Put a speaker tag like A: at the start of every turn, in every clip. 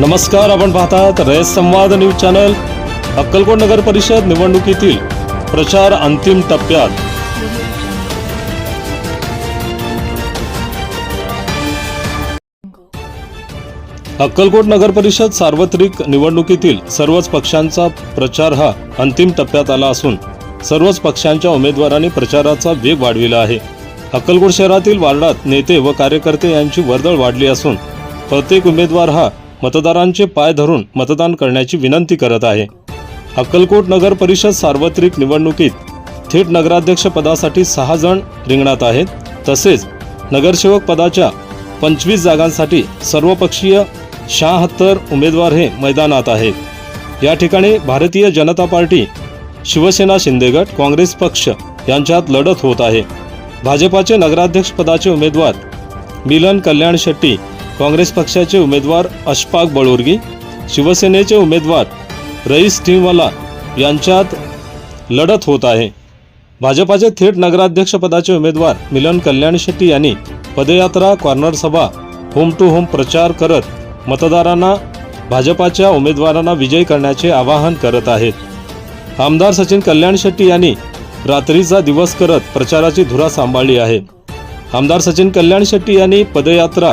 A: नमस्कार, आपण पाहतात रयत संवाद न्यूज चॅनल। अक्कलकोट नगर परिषद निवडणुकीतील प्रचार अंतिम टप्प्यात। अक्कलकोट नगर परिषद सार्वत्रिक निवडणुकीतील सर्वच पक्षांचा प्रचार हा अंतिम टप्प्यात आला असून सर्वच पक्षांच्या उमेदवारांनी प्रचाराचा वेग वाढविला आहे। अक्कलकोट शहरातील वार्डात नेते व कार्यकर्ते यांची वर्दळ वाढली असून प्रत्येक उमेदवार हा मतदारांचे पाय धरून मतदान करण्याची विनंती करत आहे। अक्कलकोट नगर परिषद सार्वत्रिक निवडणुकीत थेट नगराध्यक्ष पदासाठी 6 जण रिंगणात आहेत। तसेच नगरसेवक पदाच्या 25 जागांसाठी सर्वपक्षीय 76 उमेदवार हे मैदानात आहेत। या ठिकाणी भारतीय जनता पार्टी, शिवसेना शिंदे गट, काँग्रेस पक्ष यांच्यात लढत होत आहे। भाजपाचे नगराध्यक्ष पदाचे उमेदवार मिलन कल्याण शेट्टी, काँग्रेस पक्षाचे उमेदवार अशफाक बळुर्गी, शिवसेनेचे उमेदवार रईस टीमवाला यांच्यात लढत होत आहे। भाजपाचे थेट नगराध्यक्ष पदाचे उमेदवार मिलन कल्याण शेट्टी यांनी पदयात्रा, कॉर्नर सभा, होम टू होम प्रचार करत मतदारांना भाजपाच्या उमेदवारांना विजयी करण्याचे आवाहन करत आहेत। आमदार सचिन कल्याण शेट्टी यांनी रात्रीचा दिवस करत प्रचाराची धुरा सांभाळली आहे। आमदार सचिन कल्याण शेट्टी यांनी पदयात्रा,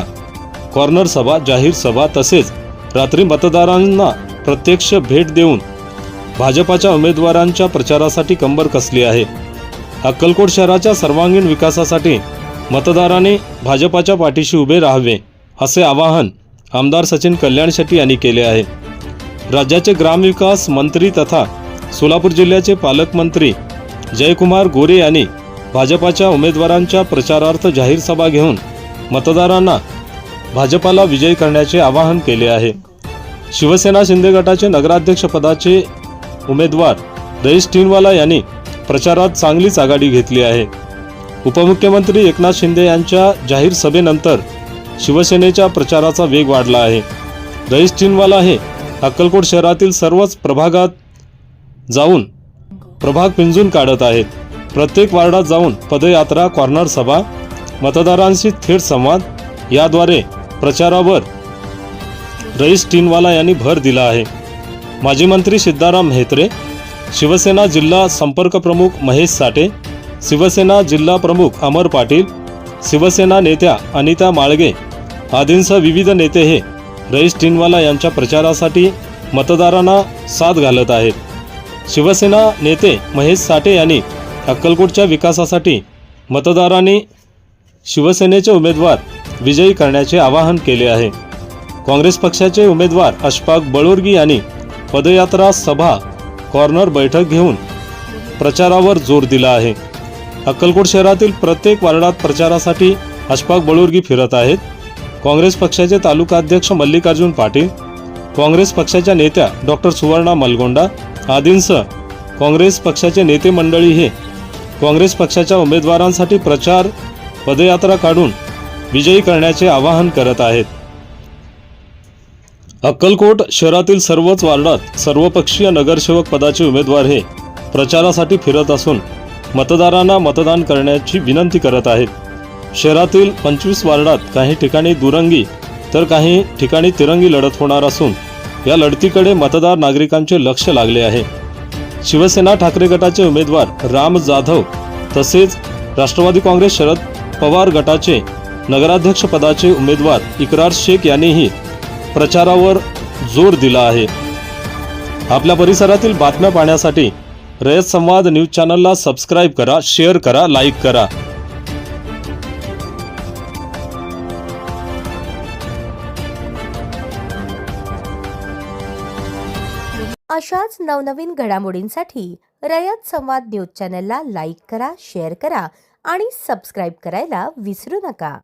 A: कॉर्नर सभा, जाहीर सभा तसेच रात्री मतदारांना प्रत्यक्ष भेट देऊन भाजपाच्या उमेदवारांच्या प्रचारासाठी कंबर कसली आहे। अक्कलकोट शहराच्या सर्वांगीण विकासासाठी मतदारांनी भाजपाच्या पाठीशी उभे राहावे असे आवाहन आमदार सचिन कल्याण शेट्टी यांनी केले आहे। राज्याचे ग्रामविकास मंत्री तथा सोलापूर जिल्ह्याचे पालकमंत्री जयकुमार गोरे यांनी भाजपाच्या उमेदवारांच्या प्रचारार्थ जाहीर सभा घेऊन मतदारांना भाजपाला विजयी करण्याचे आवाहन केले आहे। शिवसेना शिंदे गटाचे नगराध्यक्ष पदाचे उमेदवार रईस टीमवाला यांनी प्रचारात चांगलीच आघाडी घेतली आहे। उपमुख्यमंत्री एकनाथ शिंदे यांच्या जाहीर सभेनंतर शिवसेनेच्या प्रचाराचा वेग वाढला आहे। रईस टीमवाला हे अक्कलकोट शहरातील सर्वच प्रभागात जाऊन प्रभाग पिंजून काढत आहेत। प्रत्येक वार्डात जाऊन पदयात्रा, कॉर्नर सभा, मतदारांशी थेट संवाद याद्वारे प्रचारावर रईस टीमवाला यांनी भर दिला आहे। माजी मंत्री सिद्धाराम म्हेत्रे, शिवसेना जिल्हा संपर्क प्रमुख महेश साठे, शिवसेना जिल्हा प्रमुख अमर पाटील, शिवसेना नेत्या अनिता माळगे आदींसह विविध नेते हे रईस टीमवाला यांच्या प्रचारासाठी मतदारांना साथ घालत आहेत। शिवसेना नेते महेश साठे यांनी अक्कलकोटच्या विकासासाठी मतदारांनी शिवसेनेचे उमेदवार विजयी करण्याचे आवाहन केले आहे। काँग्रेस पक्षाचे उमेदवार अशफाक बळुर्गी यांनी पदयात्रा, सभा, कॉर्नर बैठक घेऊन प्रचारावर जोर दिला आहे। अक्कलकोट शहरातील प्रत्येक वार्डात प्रचारासाठी अशफाक बळुर्गी फिरत आहेत। काँग्रेस पक्षाचे तालुकाध्यक्ष मल्लिकार्जुन पाटील, काँग्रेस पक्षाच्या नेत्या डॉक्टर सुवर्णा मलगोंडा आदींसह काँग्रेस पक्षाचे नेते मंडळी हे काँग्रेस पक्षाच्या उमेदवारांसाठी प्रचार पदयात्रा काढून विजयी करण्याचे आवाहन करत आहेत। अक्कलकोट शहरातील सर्वच वार्डात सर्वपक्षीय नगरसेवक पदाचे उमेदवार हे प्रचारासाठी फिरत असून मतदारांना मतदान करण्याची विनंती करत आहेत। शहरातील 25 वार्डात काही ठिकाणी दुरंगी तर काही ठिकाणी तिरंगी लढत होणार असून या लढतीकडे मतदार नागरिकांचे लक्ष लागले आहे। शिवसेना ठाकरे गटाचे उमेदवार राम जाधव तसेच राष्ट्रवादी काँग्रेस शरद पवार गटाचे नगराध्यक्ष पदाचे उमेदवार इकरार शेख यांनीही प्रचारावर जोर दिला आहे। आपल्या परिसरातील बातम्या पाहण्यासाठी रयत संवाद न्यूज चॅनलला सबस्क्राइब करा, शेअर करा, लाईक करा।
B: अशाच नवनवीन घडामोडींसाठी रयत संवाद न्यूज चॅनलला लाईक करा, शेअर करा आणि सबस्क्राइब करायला विसरू नका।